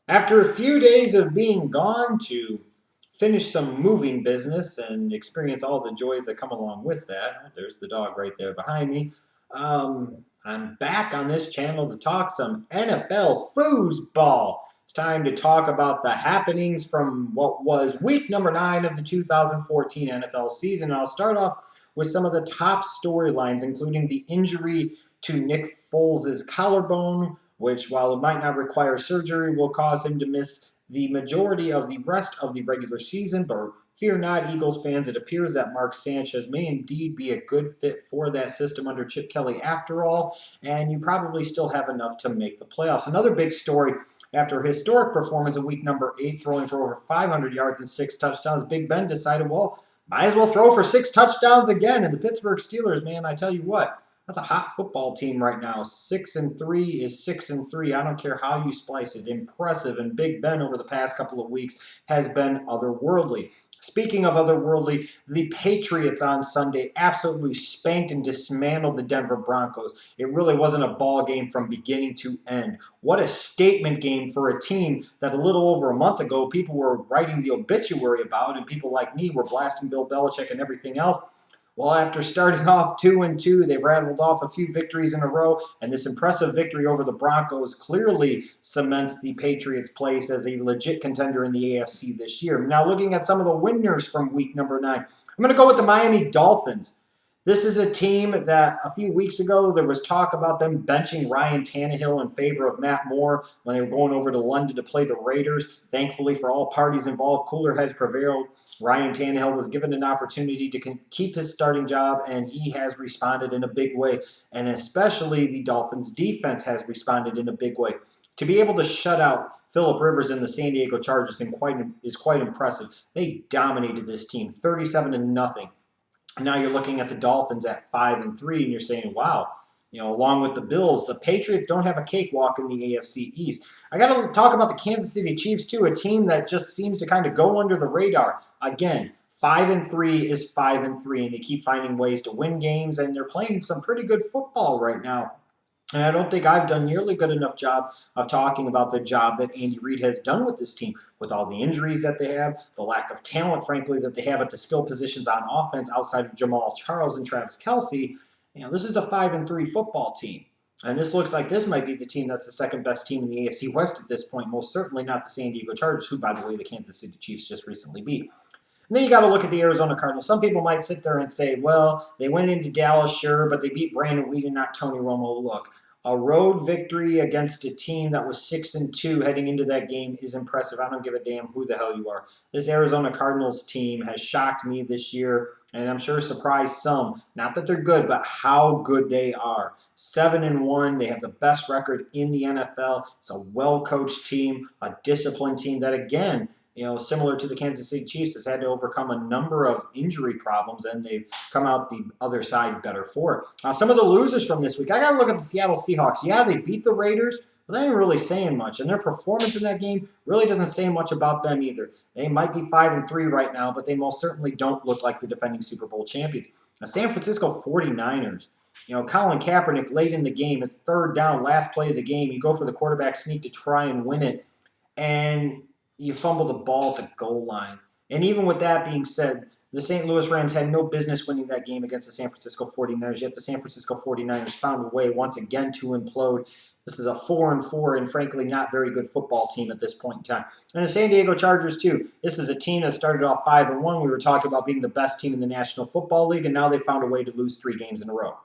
After a few days of being gone to finish some moving business and experience all the joys that come along with that, there's the dog right there behind me. I'm back on this channel to talk some NFL foosball. It's time to talk about the happenings from what was week number 9 of the 2014 NFL season. I'll start off with some of the top storylines, including the injury to Nick Foles' collarbone, which, while it might not require surgery, will cause him to miss the majority of the rest of the regular season. But fear not, Eagles fans, it appears that Mark Sanchez may indeed be a good fit for that system under Chip Kelly after all, and you probably still have enough to make the playoffs. Another big story after a historic performance in week number 8, throwing for over 500 yards and 6 touchdowns, Big Ben decided, well, might as well throw for 6 touchdowns again. And the Pittsburgh Steelers, man, I tell you what, that's a hot football team right now. 6-3 is 6-3. I don't care how you splice it. Impressive. And Big Ben over the past couple of weeks has been otherworldly. Speaking of otherworldly, the Patriots on Sunday absolutely spanked and dismantled the Denver Broncos. It really wasn't a ball game from beginning to end. What a statement game for a team that a little over a month ago people were writing the obituary about, and people like me were blasting Bill Belichick and everything else. Well, after starting off 2-2, they've rattled off a few victories in a row, and this impressive victory over the Broncos clearly cements the Patriots' place as a legit contender in the AFC this year. Now, looking at some of the winners from week number 9, I'm going to go with the Miami Dolphins. This is a team that a few weeks ago there was talk about them benching Ryan Tannehill in favor of Matt Moore when they were going over to London to play the Raiders. Thankfully, for all parties involved, cooler heads prevailed. Ryan Tannehill was given an opportunity to keep his starting job, and he has responded in a big way. And especially the Dolphins' defense has responded in a big way. To be able to shut out Phillip Rivers and the San Diego Chargers is quite impressive. They dominated this team, 37-0. Now you're looking at the Dolphins at 5-3, and you're saying, wow, along with the Bills, the Patriots don't have a cakewalk in the AFC East. I got to talk about the Kansas City Chiefs, too, a team that just seems to kind of go under the radar. Again, 5-3 is 5-3, and they keep finding ways to win games, and they're playing some pretty good football right now. And I don't think I've done nearly good enough job of talking about the job that Andy Reid has done with this team, with all the injuries that they have, the lack of talent, frankly, that they have at the skill positions on offense outside of Jamal Charles and Travis Kelce. This is a 5-3 football team. And this looks like this might be the team that's the second best team in the AFC West at this point. Most certainly not the San Diego Chargers, who, by the way, the Kansas City Chiefs just recently beat. And then you got to look at the Arizona Cardinals. Some people might sit there and say, well, they went into Dallas, sure, but they beat Brandon Whedon, not Tony Romo. Look, a road victory against a team that was 6-2 heading into that game is impressive. I don't give a damn who the hell you are. This Arizona Cardinals team has shocked me this year, and I'm sure surprised some. Not that they're good, but how good they are. 7-1. They have the best record in the NFL. It's a well-coached team, a disciplined team that, again, similar to the Kansas City Chiefs, has had to overcome a number of injury problems, and they've come out the other side better for it. Some of the losers from this week, I got to look at the Seattle Seahawks. Yeah, they beat the Raiders, but they ain't really saying much, and their performance in that game really doesn't say much about them either. They might be 5-3 right now, but they most certainly don't look like the defending Super Bowl champions. The San Francisco 49ers. Colin Kaepernick late in the game. It's third down, last play of the game. You go for the quarterback sneak to try and win it, and you fumble the ball at the goal line. And even with that being said, the St. Louis Rams had no business winning that game against the San Francisco 49ers, yet the San Francisco 49ers found a way once again to implode. This is a 4-4 and frankly not very good football team at this point in time. And the San Diego Chargers too. This is a team that started off 5-1. We were talking about being the best team in the National Football League, and now they found a way to lose 3 games in a row.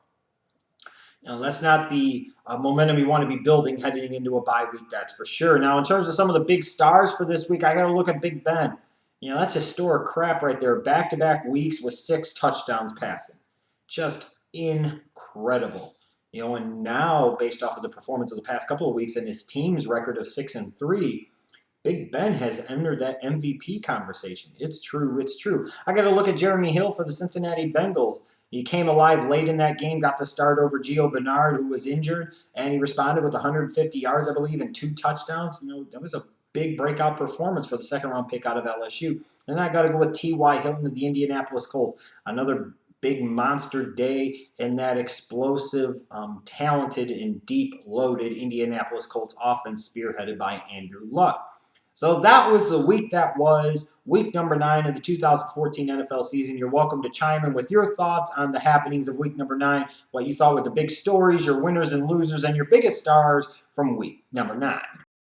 That's not the momentum you want to be building heading into a bye week, that's for sure. Now, in terms of some of the big stars for this week, I got to look at Big Ben. That's historic crap right there. Back-to-back weeks with 6 touchdowns passing. Just incredible. And now, based off of the performance of the past couple of weeks and his team's record of 6-3, Big Ben has entered that MVP conversation. It's true. It's true. I got to look at Jeremy Hill for the Cincinnati Bengals. He came alive late in that game, got the start over Gio Bernard, who was injured, and he responded with 150 yards, I believe, and 2 touchdowns. That was a big breakout performance for the second-round pick out of LSU. And I got to go with T.Y. Hilton of the Indianapolis Colts, another big monster day in that explosive, talented, and deep-loaded Indianapolis Colts offense spearheaded by Andrew Luck. So that was the week that was, week number 9 of the 2014 NFL season. You're welcome to chime in with your thoughts on the happenings of week number 9, what you thought were the big stories, your winners and losers, and your biggest stars from week number 9.